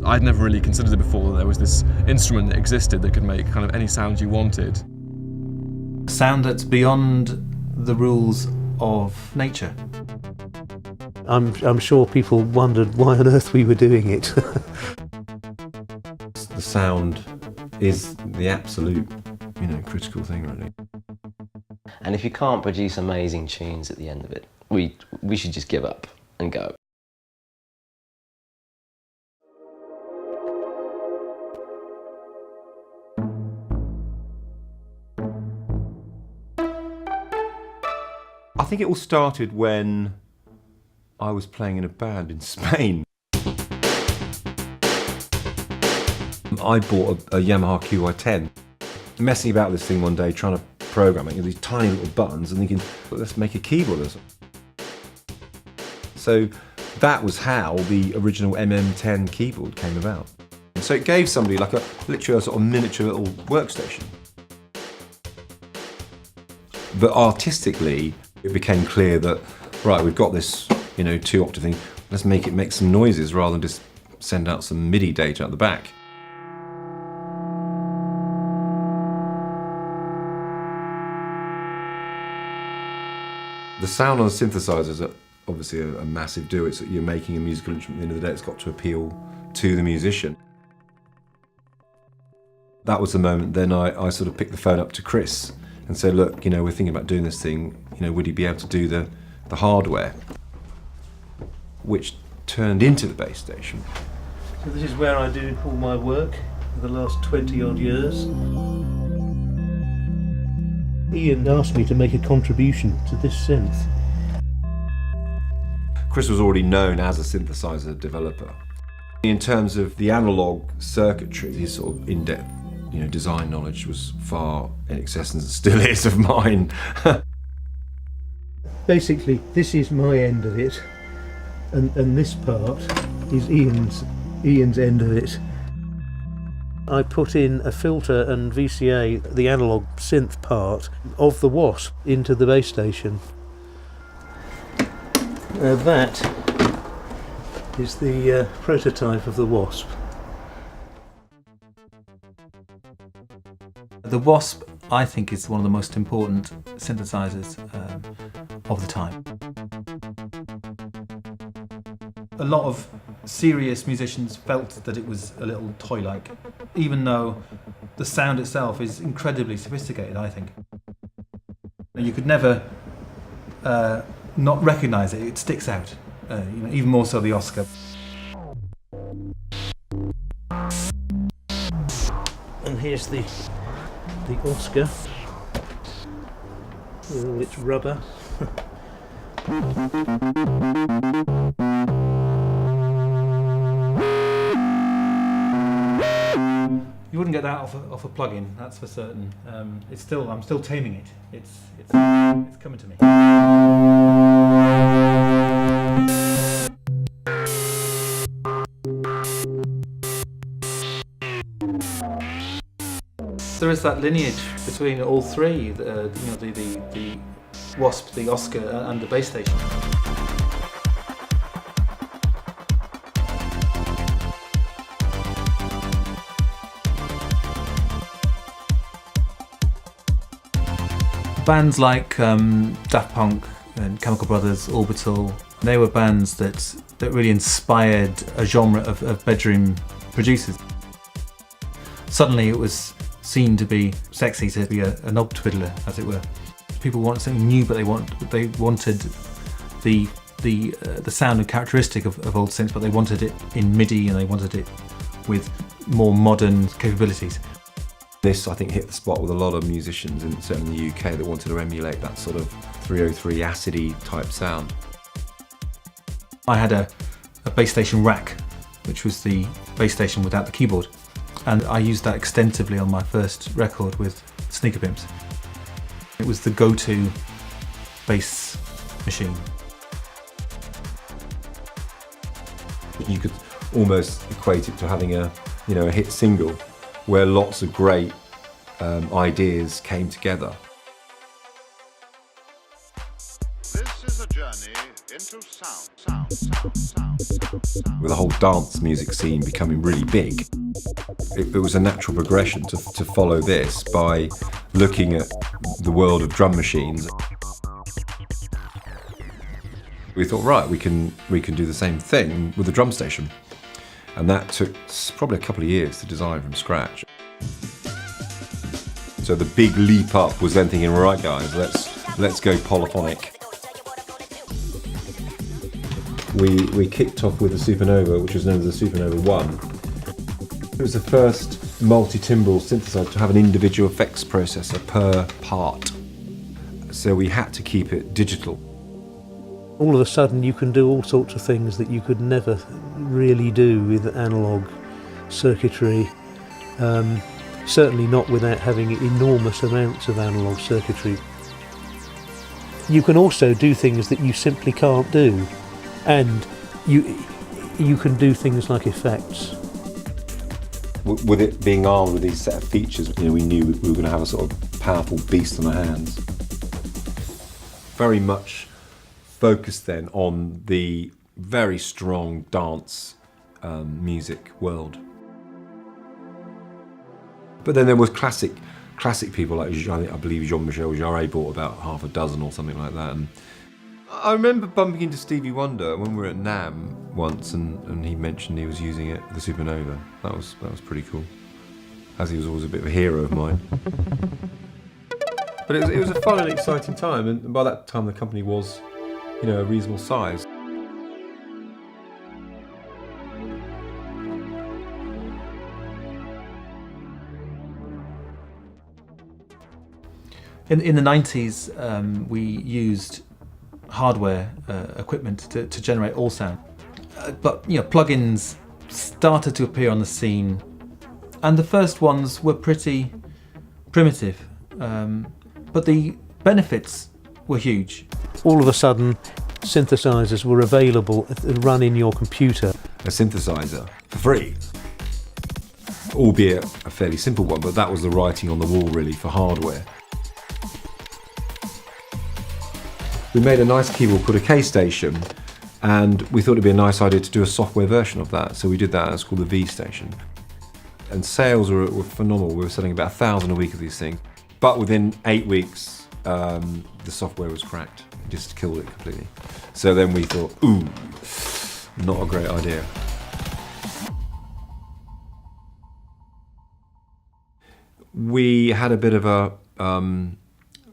I'd never really considered it before that there was this instrument that existed that could make kind of any sound you wanted. Sound that's beyond the rules of nature. I'm sure people wondered why on earth we were doing it. The sound is the absolute, critical thing, really. And if you can't produce amazing tunes at the end of it, we should just give up and go. I think it all started when I was playing in a band in Spain. I bought a Yamaha QI10, messing about with this thing one day, trying to program it, these tiny little buttons, and thinking, well, let's make a keyboard or something. So that was how the original MM10 keyboard came about. And so it gave somebody like literally a sort of miniature little workstation. But artistically, it became clear that, right, we've got this, 2-octave thing, let's make it make some noises rather than just send out some MIDI data at the back. The sound on synthesizers are obviously a massive do. It's that you're making a musical instrument. At the end of the day, it's got to appeal to the musician. That was the moment then I sort of picked the phone up to Chris and said, look, we're thinking about doing this thing. Would he be able to do the hardware? Which turned into the base station. So this is where I do all my work for the last 20 odd years. Ian asked me to make a contribution to this synth. Chris was already known as a synthesizer developer. In terms of the analog circuitry, his sort of in-depth, design knowledge was far in excess, and still is, of mine. Basically, this is my end of it, and this part is Ian's end of it. I put in a filter and VCA, the analog synth part of the Wasp, into the base station. That is the prototype of the Wasp. The Wasp, I think, is one of the most important synthesizers of the time. A lot of serious musicians felt that it was a little toy-like, even though the sound itself is incredibly sophisticated, I think. You could never not recognise it. It sticks out, even more so the Oscar. And here's the Oscar with all its rubber. You wouldn't get that off a plug-in, that's for certain. I'm still taming it. It's coming to me. There is that lineage between all three, the Wasp, the Oscar, and the base station. Bands like Daft Punk and Chemical Brothers, Orbital, they were bands that really inspired a genre of bedroom producers. Suddenly it was seen to be sexy to be a knob twiddler, as it were. People wanted something new, but they wanted the sound and characteristic of old synths, but they wanted it in MIDI and they wanted it with more modern capabilities. This, I think, hit the spot with a lot of musicians, certainly in the UK, that wanted to emulate that sort of 303 acidy type sound. I had a bass station rack, which was the bass station without the keyboard, and I used that extensively on my first record with Sneaker Pimps. It was the go-to bass machine. You could almost equate it to having a hit single, where lots of great ideas came together. This is is a journey into sound. With the whole dance music scene becoming really big, it was a natural progression to follow this by looking at the world of drum machines. We thought, right, we can do the same thing with the drum station. And that took probably a couple of years to design from scratch. So the big leap up was then thinking, right guys, let's go polyphonic. We kicked off with the Supernova, which was known as the Supernova I. It was the first multi-timbral synthesizer to have an individual effects processor per part. So we had to keep it digital. All of a sudden you can do all sorts of things that you could never really do with analogue circuitry. Certainly not without having enormous amounts of analogue circuitry. You can also do things that you simply can't do, and you can do things like effects. With it being armed with these set of features, we knew we were going to have a sort of powerful beast on our hands. Very much focused then on the very strong dance music world. But then there was classic people like, I believe Jean-Michel Jarre bought about half a dozen or something like that. And I remember bumping into Stevie Wonder when we were at NAMM once, and he mentioned he was using it, the Supernova. That was pretty cool, as he was always a bit of a hero of mine. But it was a fun and exciting time, and by that time the company was, a reasonable size. In the 90s, we used hardware equipment to generate all sound. But plugins started to appear on the scene, and the first ones were pretty primitive. But the benefits were huge. All of a sudden, synthesizers were available to run in your computer. A synthesizer for free, albeit a fairly simple one, but that was the writing on the wall really for hardware. We made a nice keyboard called a K-Station, and we thought it'd be a nice idea to do a software version of that, so we did that, and it's called the V-Station. And sales were phenomenal. We were selling about 1,000 a week of these things, but within 8 weeks, the software was cracked. It just killed it completely. So then we thought, ooh, not a great idea. We had a bit of a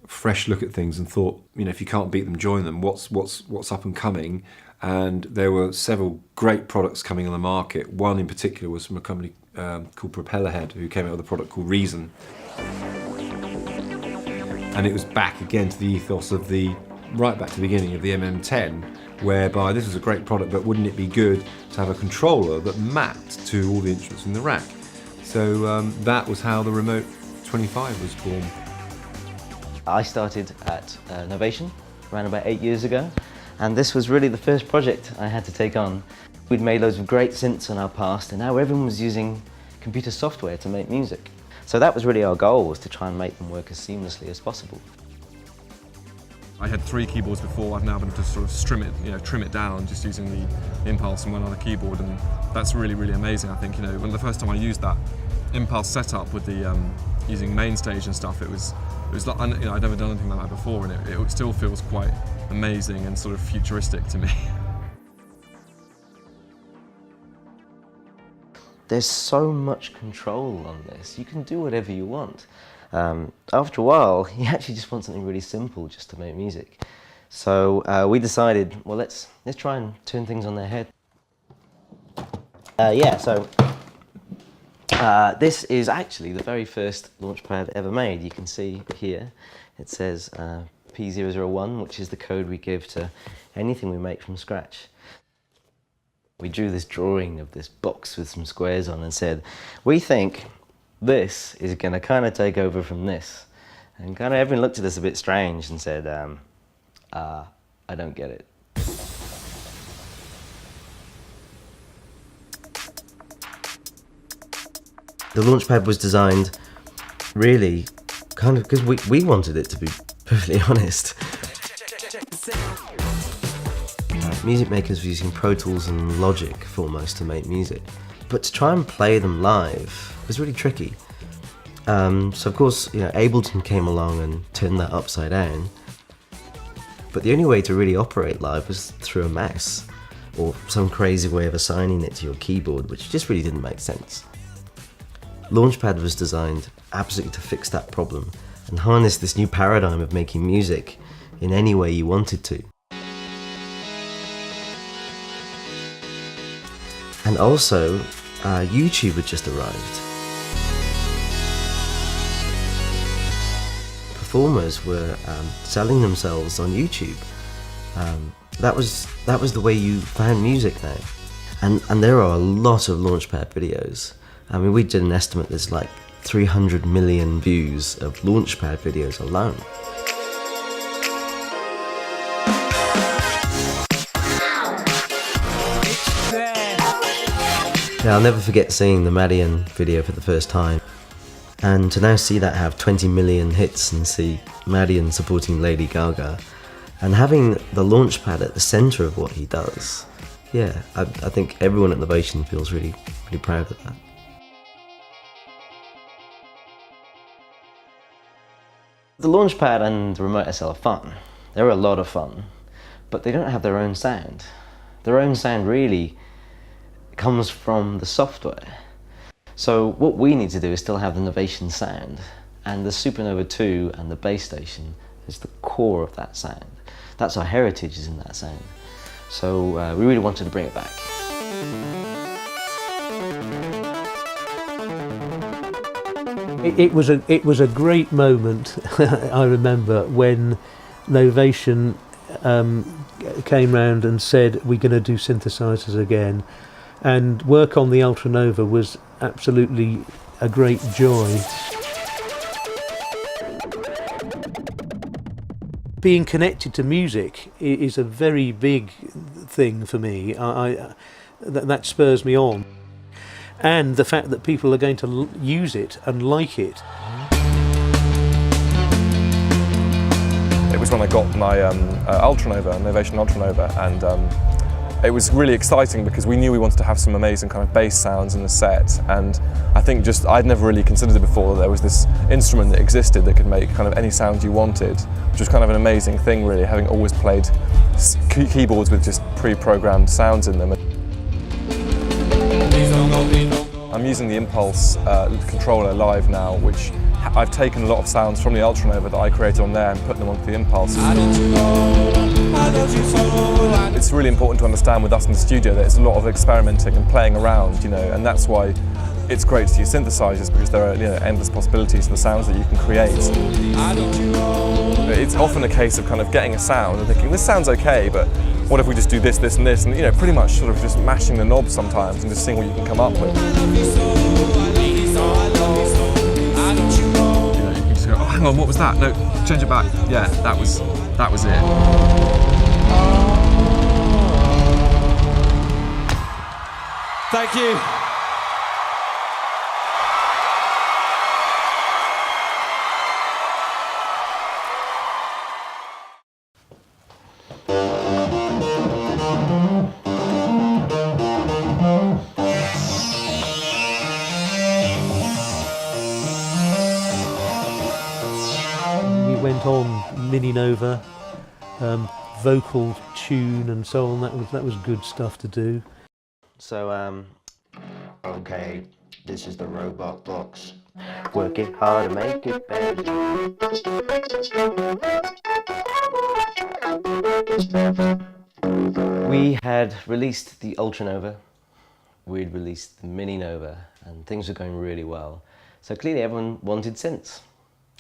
fresh look at things and thought, if you can't beat them, join them. What's up and coming? And there were several great products coming on the market. One in particular was from a company called Propellerhead, who came out with a product called Reason. And it was back again to the ethos of right back to the beginning of the MM10, whereby this was a great product, but wouldn't it be good to have a controller that mapped to all the instruments in the rack? So that was how the Remote 25 was born. I started at Novation around about 8 years ago, and this was really the first project I had to take on. We'd made loads of great synths in our past, and now everyone was using computer software to make music. So that was really our goal, was to try and make them work as seamlessly as possible. I had 3 keyboards before. I've now been able to sort of trim it down just using the Impulse and one other keyboard, and that's really, really amazing. I think, when the first time I used that Impulse setup with the using Mainstage and stuff, it was like, I'd never done anything like that before, and it still feels quite amazing and sort of futuristic to me. There's so much control on this. You can do whatever you want. After a while, you actually just want something really simple just to make music. So we decided, well, let's try and turn things on their head. This is actually the very first launchpad ever made. You can see here, it says P001, which is the code we give to anything we make from scratch. We drew this drawing of this box with some squares on and said, we think this is going to kind of take over from this. And kind of everyone looked at us a bit strange and said, I don't get it. The Launchpad was designed really kind of because we wanted it to be perfectly honest. Music makers were using Pro Tools and Logic foremost to make music, but to try and play them live was really tricky. So of course, Ableton came along and turned that upside down. But the only way to really operate live was through a mouse, or some crazy way of assigning it to your keyboard, which just really didn't make sense. Launchpad was designed absolutely to fix that problem and harness this new paradigm of making music in any way you wanted to. And also, YouTube had just arrived. Performers were selling themselves on YouTube. That was the way you found music now. And there are a lot of Launchpad videos. I mean, we did an estimate there's like 300 million views of Launchpad videos alone. Yeah, I'll never forget seeing the Madian video for the first time. And to now see that have 20 million hits and see Madian supporting Lady Gaga and having the Launchpad at the centre of what he does, yeah, I think everyone at Novation feels really proud of that. The Launchpad and the Remote SL are fun. They're a lot of fun, but they don't have their own sound. Their own sound really comes from the software. So what we need to do is still have the Novation sound, and the Supernova II and the base station is the core of that sound. That's our heritage, is in that sound. So we really wanted to bring it back. It was a great moment. I remember when Novation came round and said we're going to do synthesizers again, and work on the Ultranova was absolutely a great joy. Being connected to music is a very big thing for me. That spurs me on. And the fact that people are going to use it and like it. It was when I got my Ultranova, Novation Ultranova, and it was really exciting because we knew we wanted to have some amazing kind of bass sounds in the set, and I think I'd never really considered it before that there was this instrument that existed that could make kind of any sound you wanted, which was kind of an amazing thing really, having always played keyboards with just pre-programmed sounds in them. I'm using the Impulse controller live now, which I've taken a lot of sounds from the Ultranova that I created on there and put them onto the Impulse. It's really important to understand with us in the studio that it's a lot of experimenting and playing around, and that's why it's great to use synthesizers, because there are endless possibilities for the sounds that you can create. It's often a case of kind of getting a sound and thinking, this sounds okay, but what if we just do this, this and this, and pretty much sort of just mashing the knobs sometimes and just seeing what you can come up with. You can just go, oh hang on, what was that? No, change it back. Yeah, that was it. Thank you. We went on MiniNova, vocal tune and so on. That was good stuff to do. So, okay, this is the robot box. Work it hard to make it better. We had released the Ultranova, we'd released the MiniNova, and things were going really well. So clearly everyone wanted synths.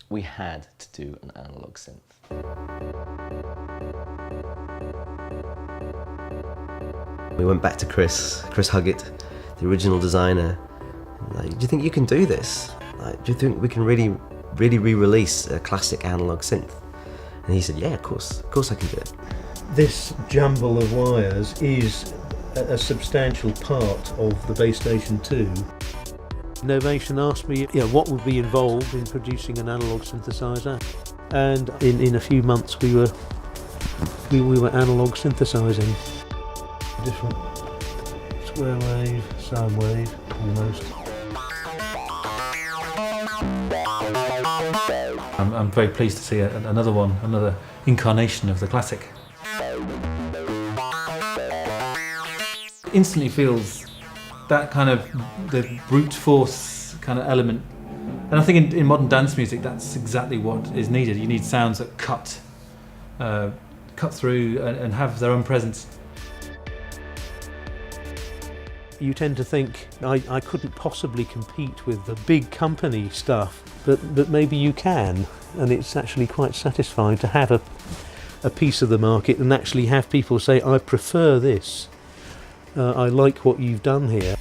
We had to do an analog synth. We went back to Chris Huggett, the original designer. Like, do you think you can do this? Like, do you think we can really re-release a classic analog synth? And he said, yeah, of course I can do it. This jumble of wires is a substantial part of the base station 2. Novation asked me what would be involved in producing an analog synthesizer, and in a few months we were We were analog synthesizing. Different square wave, sine wave, almost. I'm very pleased to see another incarnation of the classic. Instantly feels that kind of the brute force kind of element, and I think in modern dance music that's exactly what is needed. You need sounds that cut through and have their own presence. You tend to think I couldn't possibly compete with the big company stuff, but maybe you can, and it's actually quite satisfying to have a piece of the market and actually have people say, I prefer this, I like what you've done here.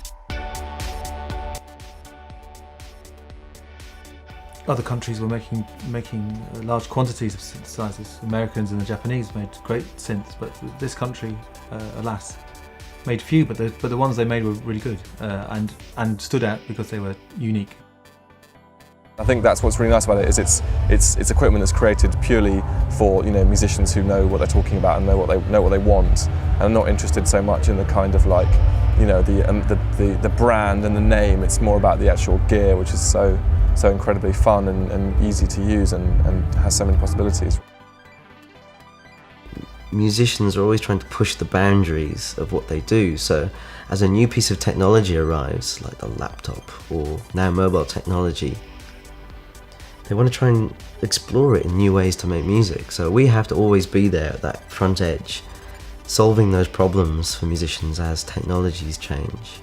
Other countries were making large quantities of synthesizers. Americans and the Japanese made great synths, but this country, alas, made few, but the ones they made were really good and stood out because they were unique. I think that's what's really nice about it, is it's equipment that's created purely for musicians who know what they're talking about and know what they want, and are not interested so much in the kind of like the brand and the name. It's more about the actual gear, which is so incredibly fun and easy to use and has so many possibilities. Musicians are always trying to push the boundaries of what they do, so as a new piece of technology arrives, like the laptop or now mobile technology, they want to try and explore it in new ways to make music. So we have to always be there at that front edge, solving those problems for musicians as technologies change.